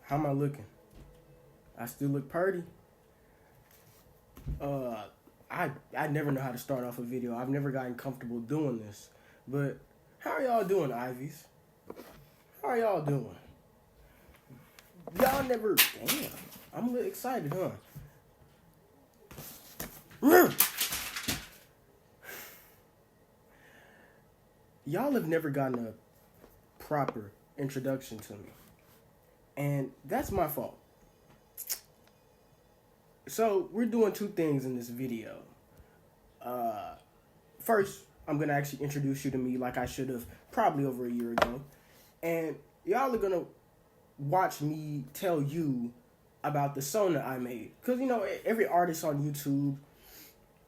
How am I looking? I still look purty. I never know how to start off a video. I've never gotten comfortable doing this. But how are y'all doing, Ivies? How are y'all doing? Y'all never... Damn. I'm a little excited, huh? Y'all have never gotten a proper introduction to me. And that's my fault. So, we're doing two things in this video. First, I'm going to actually introduce you to me like I should have probably over a year ago. And y'all are going to watch me tell you about the Sona I made. Because, you know, every artist on YouTube,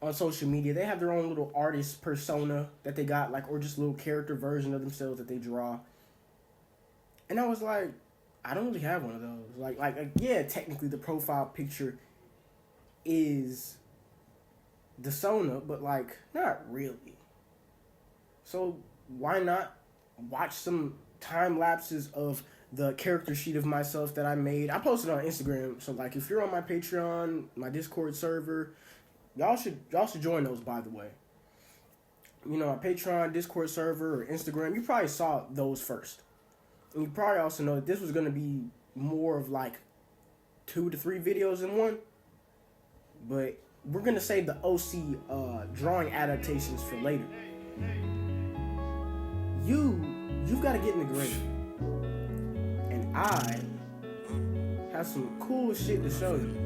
on social media, they have their own little artist persona that they got, like, or just little character version of themselves that they draw. And I was like, I don't really have one of those. Like yeah, technically the profile picture is the Sona, but like not really. So why not watch some time lapses of the character sheet of myself that I made? I posted on Instagram, so like if you're on my Patreon, my Discord server, y'all should join those, by the way. You know, my Patreon, Discord server, or Instagram, you probably saw those first. And you probably also know that this was going to be more of like 2 to 3 videos in one. But we're going to save the OC drawing adaptations for later. You've got to get in the grade. And I have some cool shit to show you.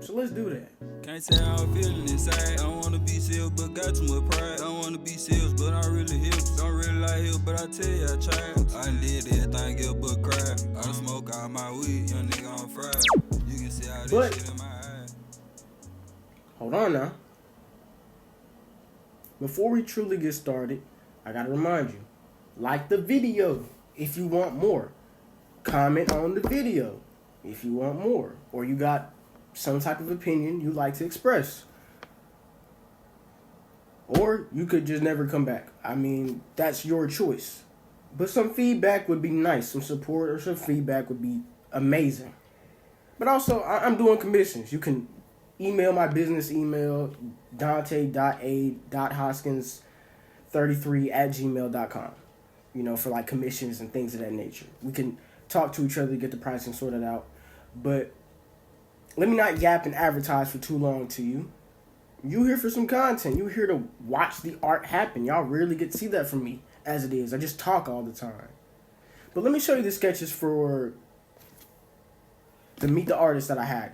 So let's do that. Can't say how I'm feeling inside. I wanna be sales, but got too much pride. I wanna be sales, but I'm really hip. Don't really like hip, but I tell you, I tried. I done did everything, get but cry. I done smoke all my weed, young nigga on fried. You can see all this shit in my eyes. Hold on now. Before we truly get started, I gotta remind you, like the video if you want more. Comment on the video if you want more. Or you got some type of opinion you like to express. Or you could just never come back. I mean, that's your choice. But some feedback would be nice. Some support or some feedback would be amazing. But also, I'm doing commissions. You can email my business email, dante.a.hoskins33@gmail.com. You know, for like commissions and things of that nature. We can talk to each other to get the pricing sorted out. But let me not yap and advertise for too long to you. You here for some content. You here to watch the art happen. Y'all rarely get to see that from me as it is. I just talk all the time. But let me show you the sketches for the Meet the Artist that I had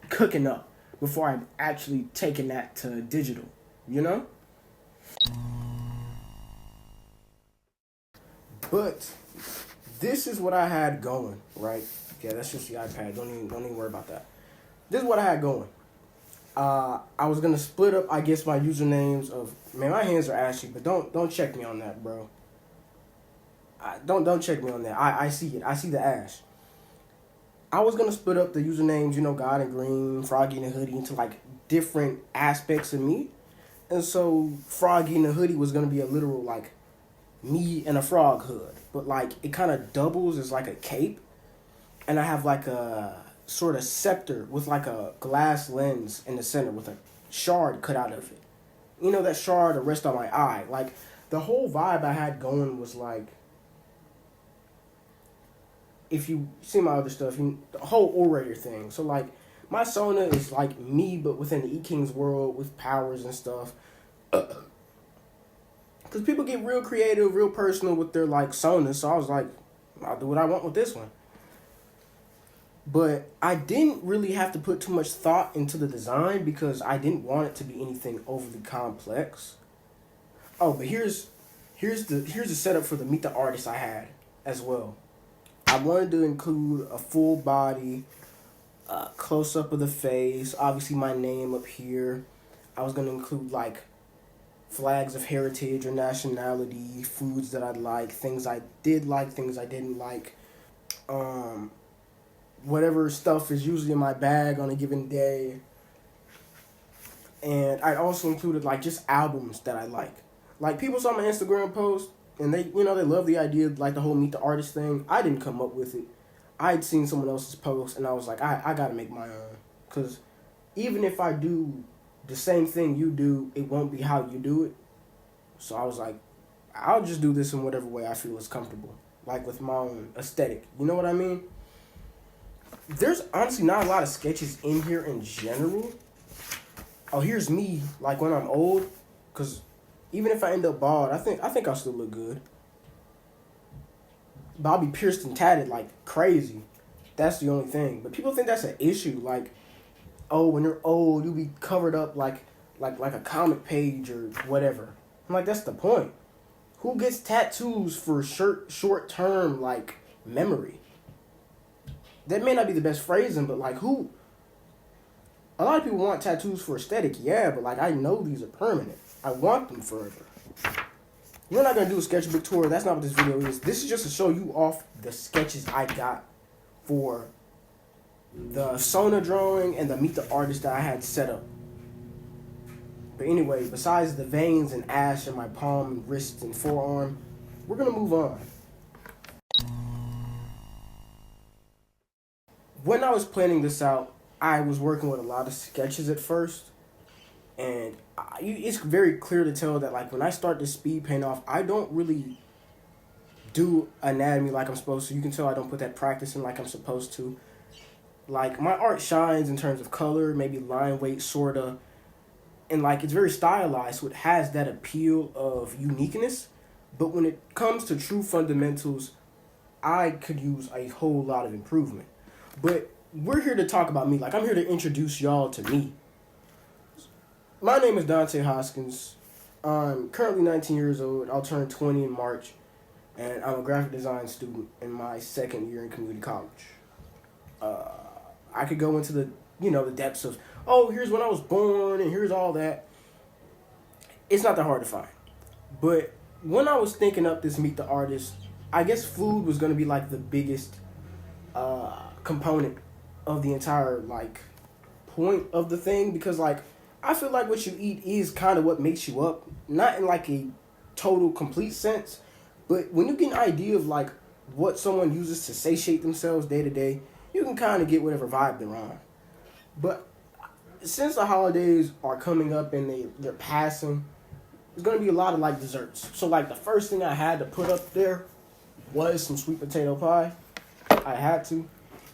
cooking up before I'm actually taking that to digital. You know? But this is what I had going, right? Yeah, that's just the iPad. Don't even worry about that. This is what I had going. I was gonna split up, I guess, my usernames of... Man, my hands are ashy, but don't check me on that, bro. Don't check me on that. I see it. I see the ash. I was gonna split up the usernames, you know, God and Green, Froggy and the Hoodie, into like different aspects of me. And so Froggy and the Hoodie was gonna be a literal like me and a frog hood, but like it kind of doubles as like a cape. And I have like a sort of scepter with like a glass lens in the center with a shard cut out of it. You know, that shard to rest on my eye. Like, the whole vibe I had going was like, if you see my other stuff, the whole orator thing. So like, my Sona is like me, but within the E-King's world with powers and stuff. Because people get real creative, real personal with their like Sonas. So I was like, I'll do what I want with this one. But I didn't really have to put too much thought into the design because I didn't want it to be anything overly complex. Oh, but here's the setup for the Meet the Artist I had as well. I wanted to include a full body, close up of the face, obviously my name up here. I was gonna include like flags of heritage or nationality, foods that I like, things I did like, things I didn't like. Whatever stuff is usually in my bag on a given day. And I also included like just albums that I like. Like people saw my Instagram post and they love the idea, like the whole meet the artist thing. I didn't come up with it. I'd seen someone else's post, and I was like, I gotta make my own. Because even if I do the same thing you do, it won't be how you do it. So I was like, I'll just do this in whatever way I feel is comfortable. Like with my own aesthetic. You know what I mean? There's honestly not a lot of sketches in here in general. Oh, here's me, like when I'm old. Because even if I end up bald, I think I'll still look good. But I'll be pierced and tatted like crazy. That's the only thing. But people think that's an issue. Like, oh, when you're old, you'll be covered up like a comic page or whatever. I'm like, that's the point. Who gets tattoos for short term like memory? That may not be the best phrasing, but like who? A lot of people want tattoos for aesthetic, yeah, but like I know these are permanent. I want them forever. We're not gonna do a sketchbook tour. That's not what this video is. This is just to show you off the sketches I got for the Sona drawing and the Meet the Artist that I had set up. But anyway, besides the veins and ash in my palm, wrist, and forearm, we're gonna move on. When I was planning this out, I was working with a lot of sketches at first, and it's very clear to tell that like when I start to speed paint off, I don't really do anatomy like I'm supposed to. You can tell I don't put that practice in like I'm supposed to. Like my art shines in terms of color, maybe line weight, sorta, and like it's very stylized, so it has that appeal of uniqueness. But when it comes to true fundamentals, I could use a whole lot of improvement. But we're here to talk about me. Like, I'm here to introduce y'all to me. My name is Dante Hoskins. I'm currently 19 years old. I'll turn 20 in March. And I'm a graphic design student in my second year in community college. I could go into the depths of, oh, here's when I was born and here's all that. It's not that hard to find. But when I was thinking up this Meet the Artist, I guess food was going to be like the biggest component of the entire like point of the thing, because like I feel like what you eat is kind of what makes you up, not in like a total complete sense, but when you get an idea of like what someone uses to satiate themselves day to day, you can kind of get whatever vibe they're on. But since the holidays are coming up and they're passing, there's going to be a lot of like desserts. So like the first thing I had to put up there was some sweet potato pie. I had to.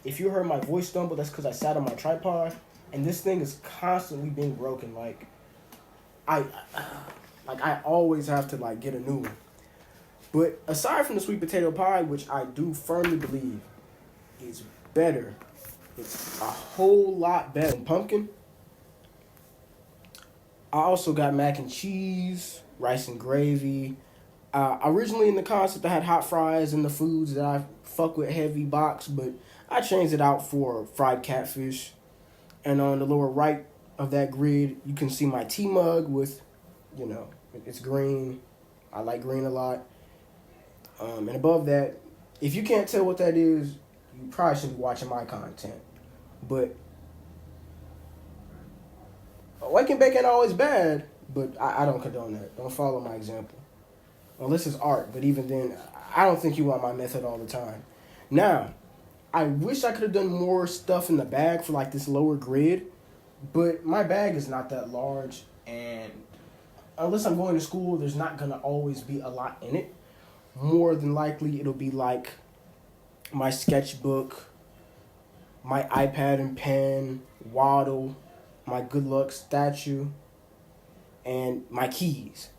If you heard my voice stumble, that's because I sat on my tripod, and this thing is constantly being broken. Like, I always have to like get a new one. But aside from the sweet potato pie, which I do firmly believe is better, it's a whole lot better than pumpkin. I also got mac and cheese, rice and gravy. Originally in the concept, I had hot fries in the foods that I fuck with heavy box, but I changed it out for fried catfish. And on the lower right of that grid, you can see my tea mug with, it's green. I like green a lot. And above that, if you can't tell what that is, you probably shouldn't be watching my content. But wake and bake ain't always bad, but I don't condone that. Don't follow my example. Unless it's art, but even then, I don't think you want my method all the time. Now, I wish I could have done more stuff in the bag for like this lower grid, but my bag is not that large, and unless I'm going to school, there's not going to always be a lot in it. More than likely, it'll be like my sketchbook, my iPad and pen, waddle, my good luck statue, and my keys.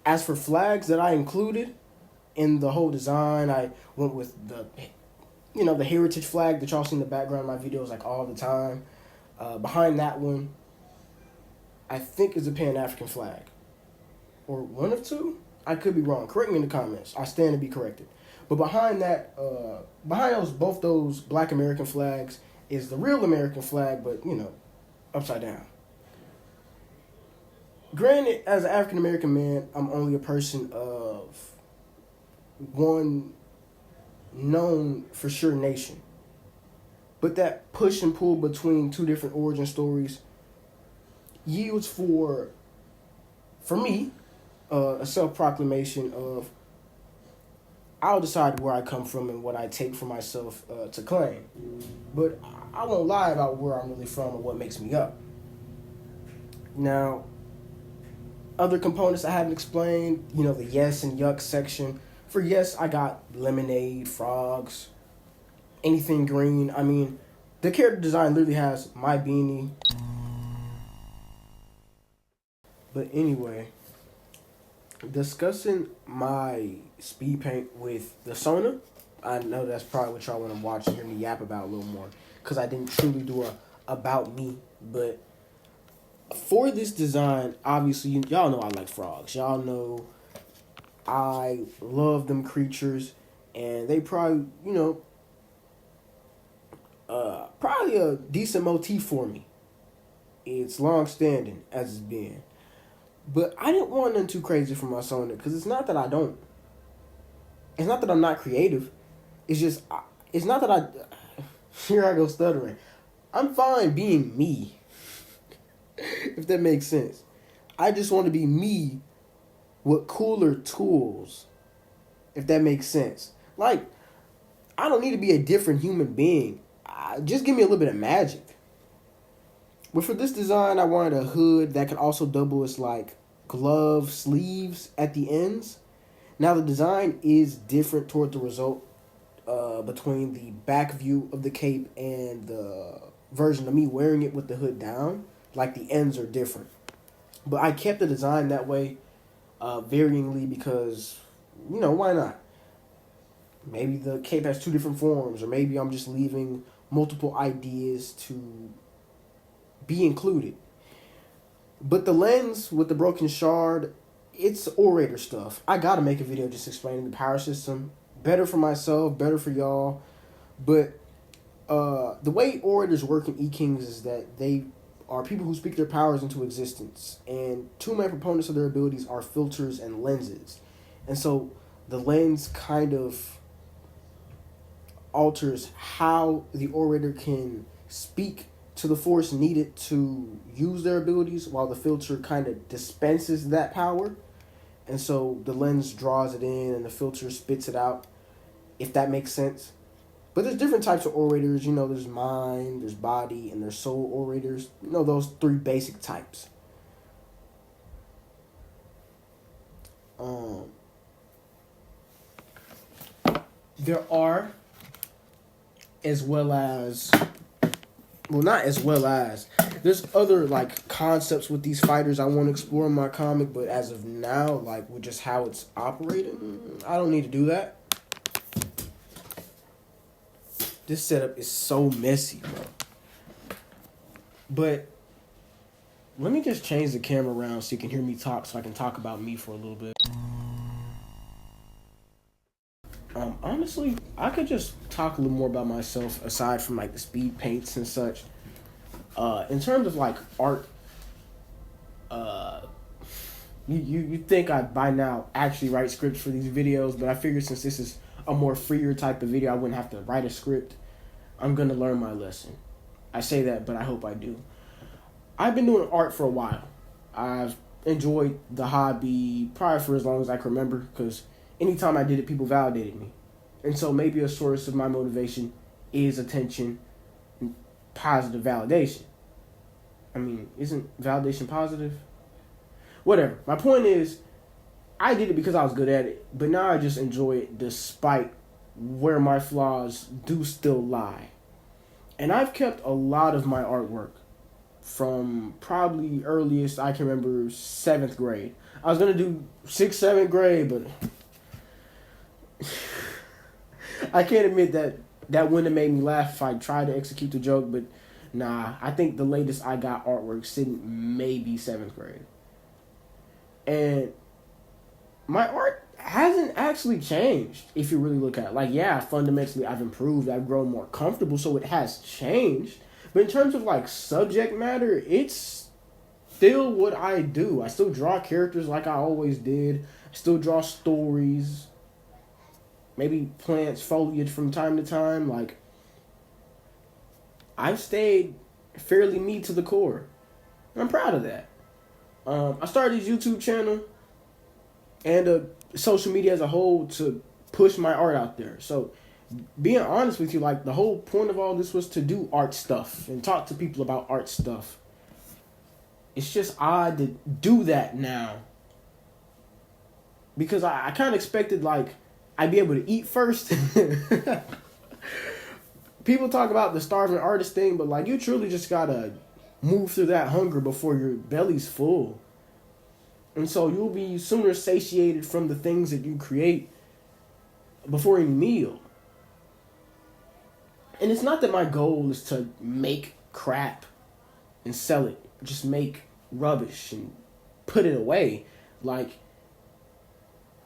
As for flags that I included in the whole design, I went with the heritage flag that y'all see in the background of my videos like all the time. Behind that one, I think is a Pan-African flag. Or one of two? I could be wrong. Correct me in the comments. I stand to be corrected. But behind that, both those Black American flags is the real American flag, but, upside down. Granted, as an African American man, I'm only a person of one known for sure nation. But that push and pull between two different origin stories yields for me, a self-proclamation of I'll decide where I come from and what I take for myself to claim. But I won't lie about where I'm really from or what makes me up. Now, other components I haven't explained, the yes and yuck section. For yes, I got lemonade, frogs, anything green. I mean, the character design literally has my beanie. But anyway, discussing my speed paint with the Sona, I know that's probably what y'all want to watch and hear me yap about a little more, because I didn't truly do a about me. But for this design, obviously, y'all know I like frogs. Y'all know I love them creatures, and they probably, probably a decent motif for me. It's long-standing, as it's been. But I didn't want nothing too crazy for my Sona, because it's not that I don't. It's not that I'm not creative. It's just, it's not that I, here I go stuttering. I'm fine being me, if that makes sense. I just want to be me with cooler tools, if that makes sense. Like, I don't need to be a different human being. Just give me a little bit of magic. But for this design, I wanted a hood that could also double as like glove sleeves at the ends. Now the design is different toward the result between the back view of the cape and the version of me wearing it with the hood down. Like the ends are different. But I kept the design that way varyingly because, why not? Maybe the cape has two different forms, or maybe I'm just leaving multiple ideas to be included. But the lens with the broken shard, it's orator stuff. I gotta make a video just explaining the power system. Better for myself, better for y'all. But the way orators work in E-Kings is that they are people who speak their powers into existence. And two main proponents of their abilities are filters and lenses. And so the lens kind of alters how the orator can speak to the force needed to use their abilities, while the filter kind of dispenses that power. And so the lens draws it in and the filter spits it out, if that makes sense. But there's different types of orators. There's mind, there's body, and there's soul orators. Those three basic types. There are, there's other concepts with these fighters I want to explore in my comic, but as of now, with just how it's operating, I don't need to do that. This setup is so messy, bro. But let me just change the camera around so you can hear me talk, so I can talk about me for a little bit. Honestly, I could just talk a little more about myself aside from the speed paints and such. In terms of art, you think I by now actually write scripts for these videos, but I figured since this is a more freer type of video, I wouldn't have to write a script. I'm gonna learn my lesson. I say that, but I hope I do. I've been doing art for a while. I've enjoyed the hobby probably for as long as I can remember, because anytime I did it, people validated me. And so maybe a source of my motivation is attention and positive validation. I mean, isn't validation positive? Whatever. My point is, I did it because I was good at it, but now I just enjoy it despite where my flaws do still lie. And I've kept a lot of my artwork from probably earliest I can remember 7th grade. I was going to do 6th, 7th grade, but I can't admit that wouldn't have made me laugh if I tried to execute the joke, but nah, I think the latest I got artwork sitting maybe 7th grade. And my art hasn't actually changed if you really look at it. Fundamentally I've improved, I've grown more comfortable, so it has changed. But in terms of subject matter, it's still what I do. I still draw characters like I always did. I still draw stories. Maybe plants, foliage from time to time. I've stayed fairly me to the core. I'm proud of that. I started this YouTube channel and social media as a whole to push my art out there. So being honest with you, like the whole point of all this was to do art stuff and talk to people about art stuff. It's just odd to do that now, because I kind of expected like I'd be able to eat first. People talk about the starving artist thing, but like you truly just gotta move through that hunger before your belly's full. And so you'll be sooner satiated from the things that you create before any meal. And it's not that my goal is to make crap and sell it. Just make rubbish and put it away. Like,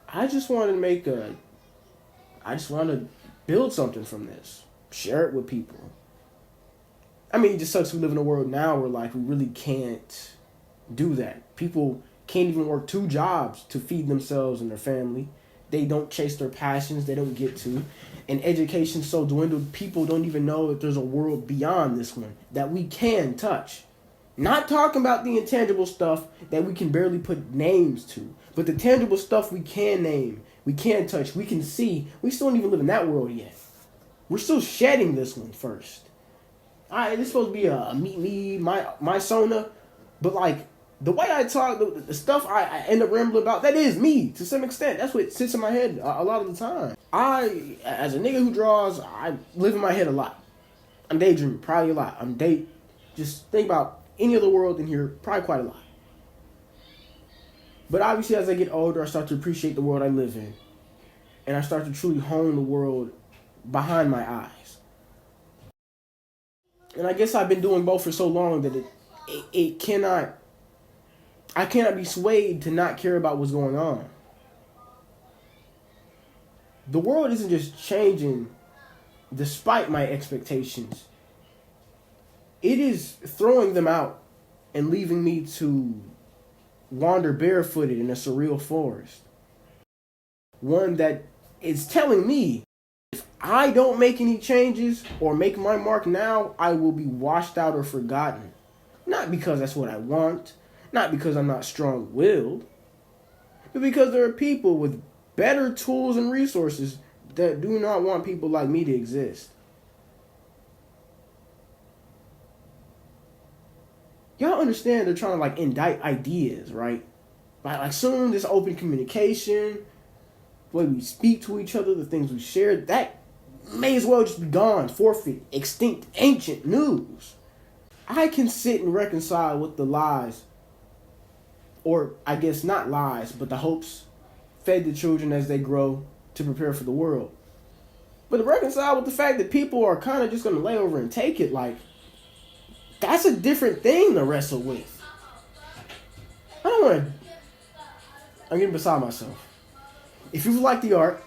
I just want to build something from this. Share it with people. I mean, it just sucks we live in a world now where, like, we really can't do that. People can't even work 2 jobs to feed themselves and their family. They don't chase their passions. They don't get to. And education's so dwindled, people don't even know that there's a world beyond this one that we can touch. Not talking about the intangible stuff that we can barely put names to, but the tangible stuff we can name, we can touch, we can see. We still don't even live in that world yet. We're still shedding this one first. This is supposed to be a meet me, my Sona, but like the way I talk, the stuff I end up rambling about, that is me to some extent. That's what sits in my head a lot of the time. As a nigga who draws, I live in my head a lot. I'm daydreaming probably a lot. Just think about any other world in here, probably quite a lot. But obviously as I get older, I start to appreciate the world I live in. And I start to truly hone the world behind my eyes. And I guess I've been doing both for so long that I cannot be swayed to not care about what's going on. The world isn't just changing despite my expectations. It is throwing them out and leaving me to wander barefooted in a surreal forest. One that is telling me if I don't make any changes or make my mark now, I will be washed out or forgotten. Not because that's what I want, not because I'm not strong-willed, but because there are people with better tools and resources that do not want people like me to exist. Y'all understand they're trying to like indict ideas, right? Like soon this open communication, the way we speak to each other, the things we share, that may as well just be gone, forfeit, extinct, ancient news. I can sit and reconcile with the lies, or I guess not lies, but the hopes fed to children as they grow to prepare for the world. But to reconcile with the fact that people are kind of just going to lay over and take it, like, that's a different thing to wrestle with. I'm getting beside myself. If you've liked the art,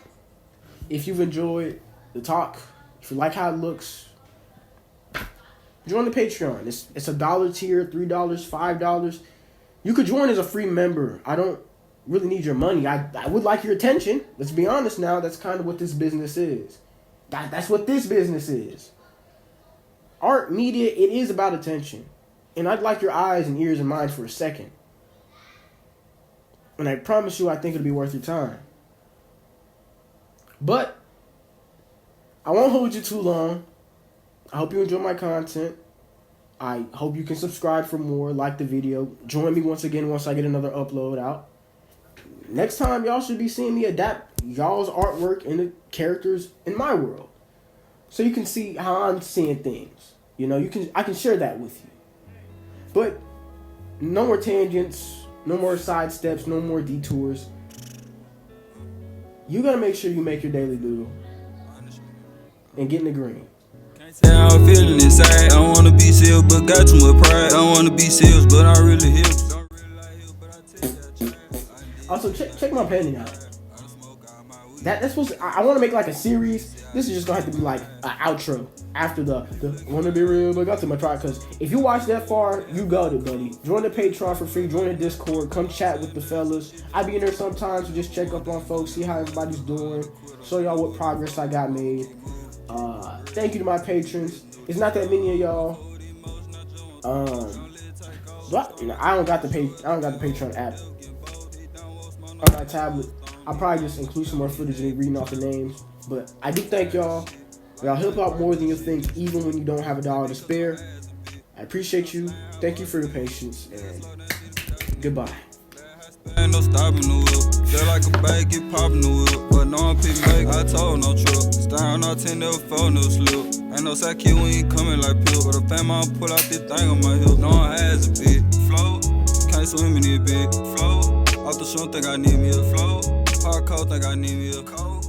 if you've enjoyed the talk, if you like how it looks, join the Patreon. It's $1 tier, $3, $5. You could join as a free member. I don't really need your money. I would like your attention. Let's be honest now. That's kind of what this business is. That's what this business is. Art, media, it is about attention. And I'd like your eyes and ears and minds for a second. And I promise you, I think it'll be worth your time. But I won't hold you too long. I hope you enjoy my content. I hope you can subscribe for more, like the video. Join me once again once I get another upload out. Next time, y'all should be seeing me adapt y'all's artwork into characters in my world. So you can see how I'm seeing things. You know, I can share that with you. But no more tangents, no more side steps, no more detours. You gotta make sure you make your daily doodle and get in the green. Say I'm feeling inside. I wanna be sealed, but got too much pride. I wanna be sealed, but I really heal. Don't really like heal, but I tell you I tried. Also, check my painting out. That's supposed to, I want to make like a series. This is just gonna have to be like an outro after the wanna be real, but got to my pride. Because if you watch that far, you got it, buddy. Join the Patreon for free. Join the Discord. Come chat with the fellas. I be in there sometimes to just check up on folks, see how everybody's doing, show y'all what progress I got made. Thank you to my patrons. It's not that many of y'all. But I don't got the Patreon app. on my tablet. I'll probably just include some more footage of me reading off the names. But I do thank y'all. Y'all help out more than you think, even when you don't have $1 to spare. I appreciate you. Thank you for your patience, and goodbye. Ain't no stopping the whip. Feel like a bag, get popping the whip. But no, I'm pick make, I told no truck. Staring on 10, never fold, no slip. Ain't no sack kid, we ain't coming like pill. But a fam, I'll pull out this thing on my hip. No one has a bit. Float, can't swim in it big. Float, off the shore, think I need me a float. Hard coat, think I need me a coat.